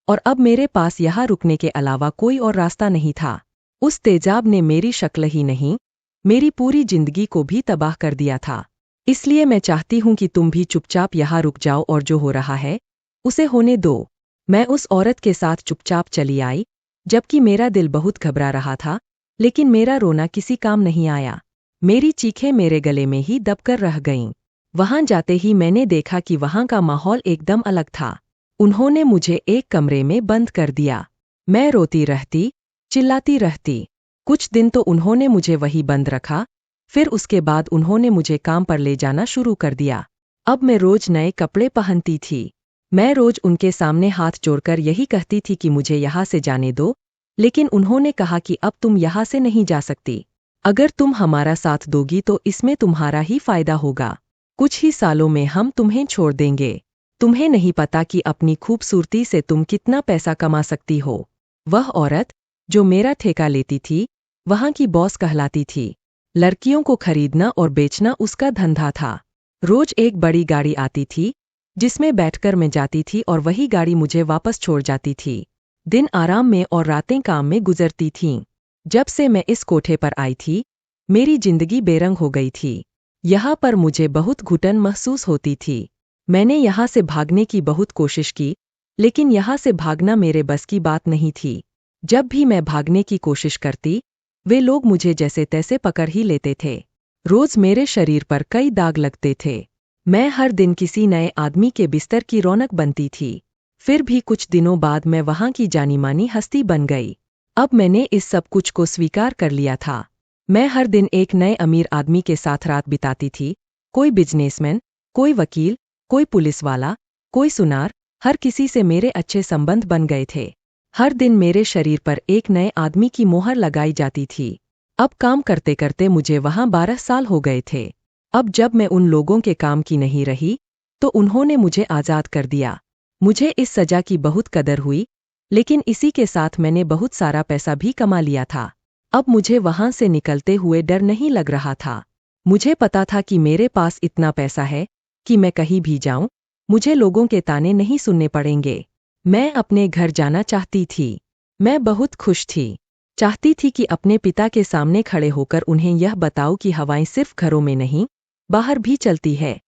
और अब मेरे पास यहाँ रुकने के अलावा कोई और रास्ता नहीं था। उस तेजाब ने मेरी शक्ल ही नहीं, मेरी पूरी जिंदगी को भी तबाह कर दिया था। इसलिए मैं चाहती हूँ कि तुम भी चुपचाप यहाँ रुक जाओ और जो हो रहा है, उसे होने दो। मैं उस औरत के साथ चुपचाप चली आई जबकि मेरा दिल बहुत घबरा रहा था, लेकिन मेरा रोना किसी काम नहीं आया। मेरी चीखें मेरे गले में ही दबकर रह गईं। वहां जाते ही मैंने देखा कि वहां का माहौल एकदम अलग था। उन्होंने मुझे एक कमरे में बंद कर दिया। मैं रोती रहती, चिल्लाती रहती। कुछ दिन तो उन्होंने मुझे वही बंद रखा, फिर उसके बाद उन्होंने मुझे काम पर ले जाना शुरू कर दिया। अब मैं रोज नए कपड़े पहनती थी। मैं रोज उनके सामने हाथ जोड़कर यही कहती थी कि मुझे यहाँ से जाने दो, लेकिन उन्होंने कहा कि अब तुम यहाँ से नहीं जा सकती। अगर तुम हमारा साथ दोगी तो इसमें तुम्हारा ही फायदा होगा। कुछ ही सालों में हम तुम्हें छोड़ देंगे। तुम्हें नहीं पता कि अपनी खूबसूरती से तुम कितना पैसा कमा सकती हो। वह औरत जो मेरा ठेका लेती थी, वहां की बॉस कहलाती थी। लड़कियों को खरीदना और बेचना उसका धंधा था। रोज एक बड़ी गाड़ी आती थी, जिसमें बैठकर मैं जाती थी और वही गाड़ी मुझे वापस छोड़ जाती थी। दिन आराम में और रातें काम में गुजरती थीं। जब से मैं इस कोठे पर आई थी, मेरी जिंदगी बेरंग हो गई थी। यहाँ पर मुझे बहुत घुटन महसूस होती थी। मैंने यहाँ से भागने की बहुत कोशिश की, लेकिन यहाँ से भागना मेरे बस की बात नहीं थी। जब भी मैं भागने की कोशिश करती, वे लोग मुझे जैसे तैसे पकड़ ही लेते थे। रोज मेरे शरीर पर कई दाग लगते थे। मैं हर दिन किसी नए आदमी के बिस्तर की रौनक बनती थी। फिर भी कुछ दिनों बाद मैं वहां की जानी मानी हस्ती बन गई। अब मैंने इस सब कुछ को स्वीकार कर लिया था। मैं हर दिन एक नए अमीर आदमी के साथ रात बिताती थी। कोई बिजनेसमैन, कोई वकील, कोई पुलिस वाला, कोई सुनार, हर किसी से मेरे अच्छे संबंध बन गए थे। हर दिन मेरे शरीर पर एक नए आदमी की मोहर लगाई जाती थी। अब काम करते करते मुझे वहां 12 साल हो गए थे। अब जब मैं उन लोगों के काम की नहीं रही, तो उन्होंने मुझे आज़ाद कर दिया। मुझे इस सजा की बहुत कदर हुई, लेकिन इसी के साथ मैंने बहुत सारा पैसा भी कमा लिया था। अब मुझे वहां से निकलते हुए डर नहीं लग रहा था। मुझे पता था कि मेरे पास इतना पैसा है कि मैं कहीं भी जाऊं, मुझे लोगों के ताने नहीं सुनने पड़ेंगे। मैं अपने घर जाना चाहती थी। मैं बहुत खुश थी। चाहती थी कि अपने पिता के सामने खड़े होकर उन्हें यह बताऊं कि हवाएं सिर्फ घरों में नहीं, बाहर भी चलती है।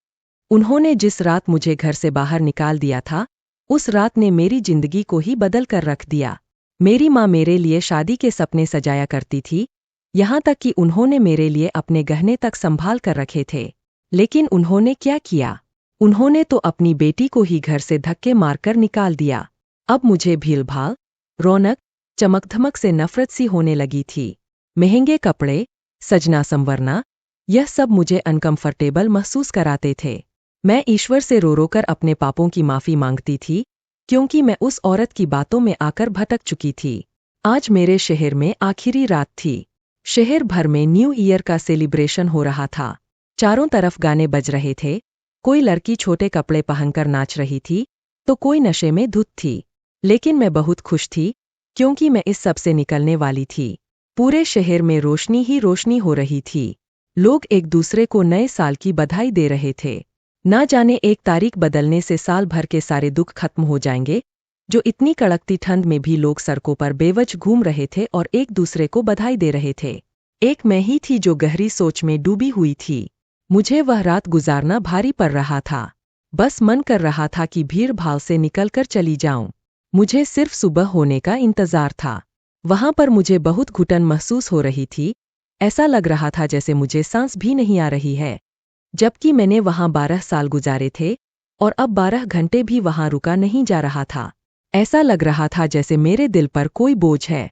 उन्होंने जिस रात मुझे घर से बाहर निकाल दिया था, उस रात ने मेरी जिंदगी को ही बदल कर रख दिया। मेरी माँ मेरे लिए शादी के सपने सजाया करती थी, यहाँ तक कि उन्होंने मेरे लिए अपने गहने तक संभाल कर रखे थे। लेकिन उन्होंने क्या किया? उन्होंने तो अपनी बेटी को ही घर से धक्के मारकर निकाल दिया। अब मुझे भीड़-भाड़, रौनक, चमक-धमक से नफरत सी होने लगी थी। महंगे कपड़े, सजना संवरना, यह सब मुझे अनकंफर्टेबल महसूस कराते थे। मैं ईश्वर से रो रो कर अपने पापों की माफी मांगती थी, क्योंकि मैं उस औरत की बातों में आकर भटक चुकी थी। आज मेरे शहर में आखिरी रात थी। शहर भर में न्यू ईयर का सेलिब्रेशन हो रहा था। चारों तरफ गाने बज रहे थे। कोई लड़की छोटे कपड़े पहनकर नाच रही थी, तो कोई नशे में धुत थी। लेकिन मैं बहुत खुश थी, क्योंकि मैं इस सब से निकलने वाली थी। पूरे शहर में रोशनी ही रोशनी हो रही थी। लोग एक दूसरे को नए साल की बधाई दे रहे थे। ना जाने एक तारीख बदलने से साल भर के सारे दुख खत्म हो जाएंगे। जो इतनी कड़कती ठंड में भी लोग सड़कों पर बेवजह घूम रहे थे और एक दूसरे को बधाई दे रहे थे। एक मैं ही थी जो गहरी सोच में डूबी हुई थी। मुझे वह रात गुजारना भारी पड़ रहा था। बस मन कर रहा था कि भीड़ भाड़ से निकलकर चली जाऊं। मुझे सिर्फ सुबह होने का इंतजार था। वहां पर मुझे बहुत घुटन महसूस हो रही थी। ऐसा लग रहा था जैसे मुझे सांस भी नहीं आ रही है। जबकि मैंने वहां 12 साल गुजारे थे और अब 12 घंटे भी वहां रुका नहीं जा रहा था। ऐसा लग रहा था जैसे मेरे दिल पर कोई बोझ है।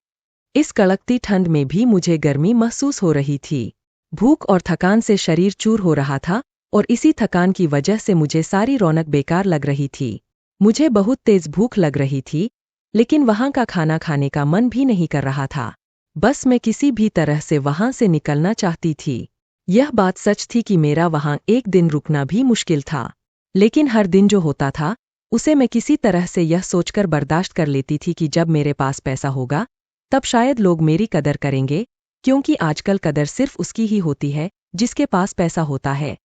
इस कड़कती ठंड में भी मुझे गर्मी महसूस हो रही थी। भूख और थकान से शरीर चूर हो रहा था और इसी थकान की वजह से मुझे सारी रौनक बेकार लग रही थी। मुझे बहुत तेज भूख लग रही थी, लेकिन वहां का खाना खाने का मन भी नहीं कर रहा था। बस मैं किसी भी तरह से वहां से निकलना चाहती थी। यह बात सच थी कि मेरा वहां एक दिन रुकना भी मुश्किल था, लेकिन हर दिन जो होता था उसे मैं किसी तरह से यह सोचकर बर्दाश्त कर लेती थी कि जब मेरे पास पैसा होगा, तब शायद लोग मेरी कदर करेंगे, क्योंकि आजकल कदर सिर्फ उसकी ही होती है जिसके पास पैसा होता है।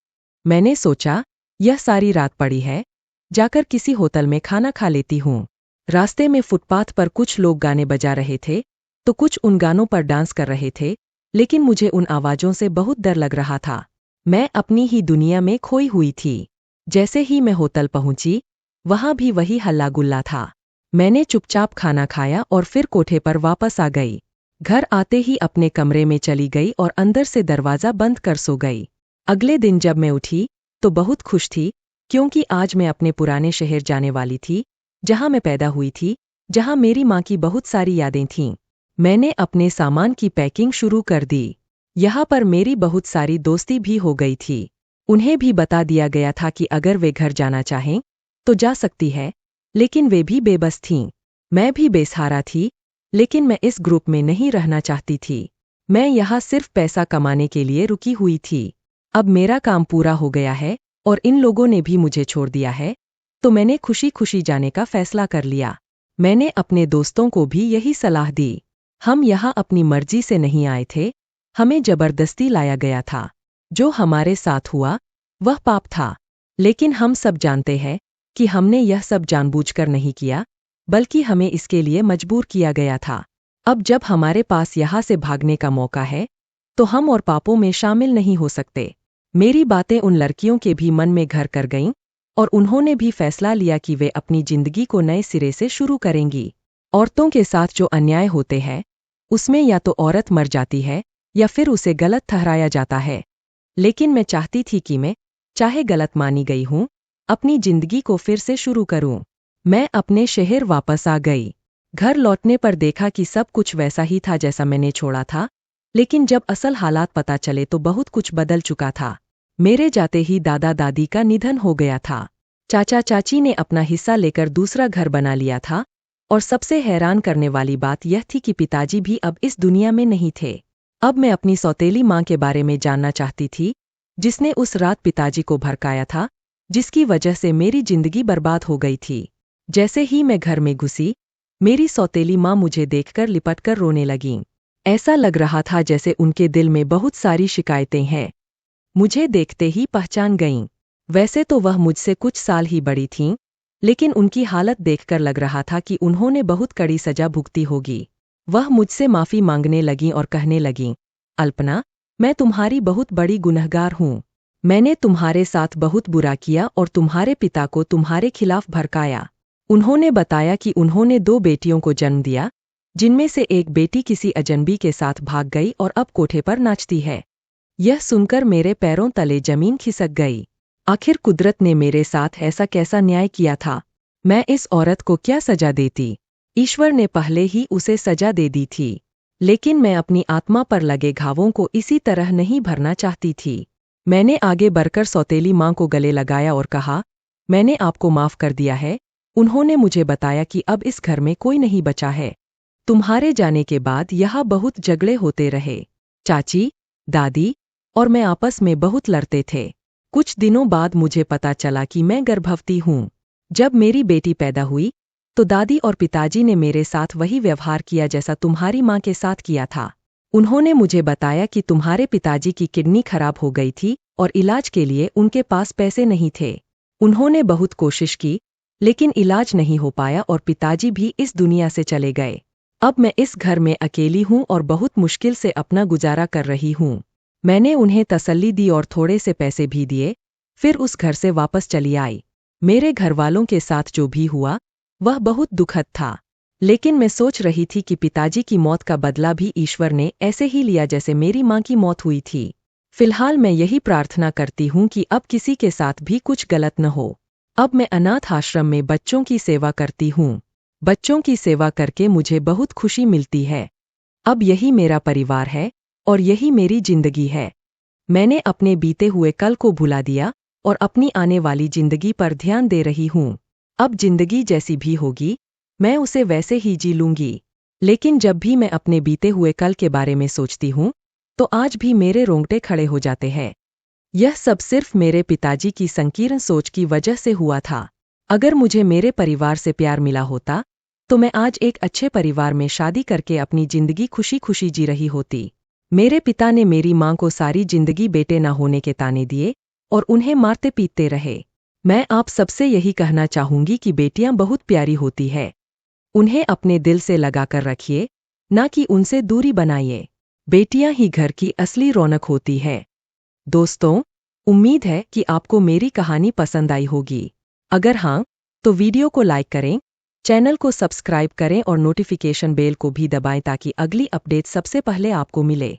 मैंने सोचा, यह सारी रात पड़ी है, जाकर किसी होटल में खाना खा लेती हूँ। रास्ते में फुटपाथ पर कुछ लोग गाने बजा रहे थे, तो कुछ उन गानों पर डांस कर रहे थे, लेकिन मुझे उन आवाज़ों से बहुत डर लग रहा था। मैं अपनी ही दुनिया में खोई हुई थी। जैसे ही मैं होटल पहुंची, वहां भी वही हल्ला गुल्ला था। मैंने चुपचाप खाना खाया और फिर कोठे पर वापस आ गई। घर आते ही अपने कमरे में चली गई और अंदर से दरवाज़ा बंद कर सो गई। अगले दिन जब मैं उठी तो बहुत खुश थी, क्योंकि आज मैं अपने पुराने शहर जाने वाली थी, जहां मैं पैदा हुई थी, जहां मेरी माँ की बहुत सारी यादें थीं। मैंने अपने सामान की पैकिंग शुरू कर दी। यहाँ पर मेरी बहुत सारी दोस्ती भी हो गई थी। उन्हें भी बता दिया गया था कि अगर वे घर जाना चाहें तो जा सकती है, लेकिन वे भी बेबस थीं। मैं भी बेसहारा थी, लेकिन मैं इस ग्रुप में नहीं रहना चाहती थी। मैं यहाँ सिर्फ पैसा कमाने के लिए रुकी हुई थी। अब मेरा काम पूरा हो गया है और इन लोगों ने भी मुझे छोड़ दिया है, तो मैंने खुशी खुशी जाने का फैसला कर लिया। मैंने अपने दोस्तों को भी यही सलाह दी। हम यहाँ अपनी मर्जी से नहीं आए थे, हमें जबरदस्ती लाया गया था। जो हमारे साथ हुआ वह पाप था, लेकिन हम सब जानते हैं कि हमने यह सब जानबूझकर नहीं किया, बल्कि हमें इसके लिए मजबूर किया गया था। अब जब हमारे पास यहाँ से भागने का मौका है, तो हम और पापों में शामिल नहीं हो सकते। मेरी बातें उन लड़कियों के भी मन में घर कर गईं और उन्होंने भी फैसला लिया कि वे अपनी जिंदगी को नए सिरे से शुरू करेंगी। औरतों के साथ जो अन्याय होते हैं, उसमें या तो औरत मर जाती है या फिर उसे गलत ठहराया जाता है। लेकिन मैं चाहती थी कि मैं, चाहे गलत मानी गई हूँ, अपनी जिंदगी को फिर से शुरू करूं। मैं अपने शहर वापस आ गई। घर लौटने पर देखा कि सब कुछ वैसा ही था जैसा मैंने छोड़ा था, लेकिन जब असल हालात पता चले तो बहुत कुछ बदल चुका था। मेरे जाते ही दादा दादी का निधन हो गया था। चाचा चाची ने अपना हिस्सा लेकर दूसरा घर बना लिया था, और सबसे हैरान करने वाली बात यह थी कि पिताजी भी अब इस दुनिया में नहीं थे। अब मैं अपनी सौतेली माँ के बारे में जानना चाहती थी, जिसने उस रात पिताजी को भड़काया था, जिसकी वजह से मेरी जिंदगी बर्बाद हो गई थी। जैसे ही मैं घर में घुसी, मेरी सौतेली माँ मुझे देखकर लिपटकर रोने लगीं। ऐसा लग रहा था जैसे उनके दिल में बहुत सारी शिकायतें हैं। मुझे देखते ही पहचान गईं। वैसे तो वह मुझसे कुछ साल ही बड़ी थीं, लेकिन उनकी हालत देखकर लग रहा था कि उन्होंने बहुत कड़ी सजा भुगती होगी। वह मुझसे माफ़ी मांगने लगीं और कहने लगीं, अल्पना, मैं तुम्हारी बहुत बड़ी गुनहगार हूँ। मैंने तुम्हारे साथ बहुत बुरा किया और तुम्हारे पिता को तुम्हारे खिलाफ भड़काया। उन्होंने बताया कि उन्होंने 2 बेटियों को जन्म दिया, जिनमें से एक बेटी किसी अजनबी के साथ भाग गई और अब कोठे पर नाचती है। यह सुनकर मेरे पैरों तले जमीन खिसक गई। आखिर कुदरत ने मेरे साथ ऐसा कैसा न्याय किया था? मैं इस औरत को क्या सजा देती? ईश्वर ने पहले ही उसे सजा दे दी थी, लेकिन मैं अपनी आत्मा पर लगे घावों को इसी तरह नहीं भरना चाहती थी। मैंने आगे बढ़कर सौतेली माँ को गले लगाया और कहा, मैंने आपको माफ़ कर दिया है। उन्होंने मुझे बताया कि अब इस घर में कोई नहीं बचा है। तुम्हारे जाने के बाद यहाँ बहुत झगड़े होते रहे। चाची, दादी और मैं आपस में बहुत लड़ते थे। कुछ दिनों बाद मुझे पता चला कि मैं गर्भवती हूँ। जब मेरी बेटी पैदा हुई, तो दादी और पिताजी ने मेरे साथ वही व्यवहार किया जैसा तुम्हारी माँ के साथ किया था। उन्होंने मुझे बताया कि तुम्हारे पिताजी की किडनी खराब हो गई थी और इलाज के लिए उनके पास पैसे नहीं थे। उन्होंने बहुत कोशिश की, लेकिन इलाज नहीं हो पाया और पिताजी भी इस दुनिया से चले गए। अब मैं इस घर में अकेली हूँ और बहुत मुश्किल से अपना गुजारा कर रही हूँ। मैंने उन्हें तसल्ली दी और थोड़े से पैसे भी दिए, फिर उस घर से वापस चली आई। मेरे घरवालों के साथ जो भी हुआ, वह बहुत दुखद था, लेकिन मैं सोच रही थी कि पिताजी की मौत का बदला भी ईश्वर ने ऐसे ही लिया जैसे मेरी माँ की मौत हुई थी। फिलहाल मैं यही प्रार्थना करती हूँ कि अब किसी के साथ भी कुछ गलत न हो। अब मैं अनाथ आश्रम में बच्चों की सेवा करती हूँ। बच्चों की सेवा करके मुझे बहुत खुशी मिलती है। अब यही मेरा परिवार है और यही मेरी जिंदगी है। मैंने अपने बीते हुए कल को भुला दिया और अपनी आने वाली जिंदगी पर ध्यान दे रही हूँ। अब जिंदगी जैसी भी होगी, मैं उसे वैसे ही जी लूंगी। लेकिन जब भी मैं अपने बीते हुए कल के बारे में सोचती हूँ, तो आज भी मेरे रोंगटे खड़े हो जाते हैं। यह सब सिर्फ मेरे पिताजी की संकीर्ण सोच की वजह से हुआ था। अगर मुझे मेरे परिवार से प्यार मिला होता, तो मैं आज एक अच्छे परिवार में शादी करके अपनी जिंदगी खुशी खुशी जी रही होती। मेरे पिता ने मेरी माँ को सारी जिंदगी बेटे न होने के ताने दिए और उन्हें मारते पीटते रहे। मैं आप सबसे यही कहना चाहूंगी कि बेटियां बहुत प्यारी होती है। उन्हें अपने दिल से लगाकर रखिए, ना कि उनसे दूरी बनाइए। बेटियां ही घर की असली रौनक होती है। दोस्तों, उम्मीद है कि आपको मेरी कहानी पसंद आई होगी। अगर हाँ, तो वीडियो को लाइक करें, चैनल को सब्सक्राइब करें और नोटिफिकेशन बेल को भी दबाएं ताकि अगली अपडेट सबसे पहले आपको मिले।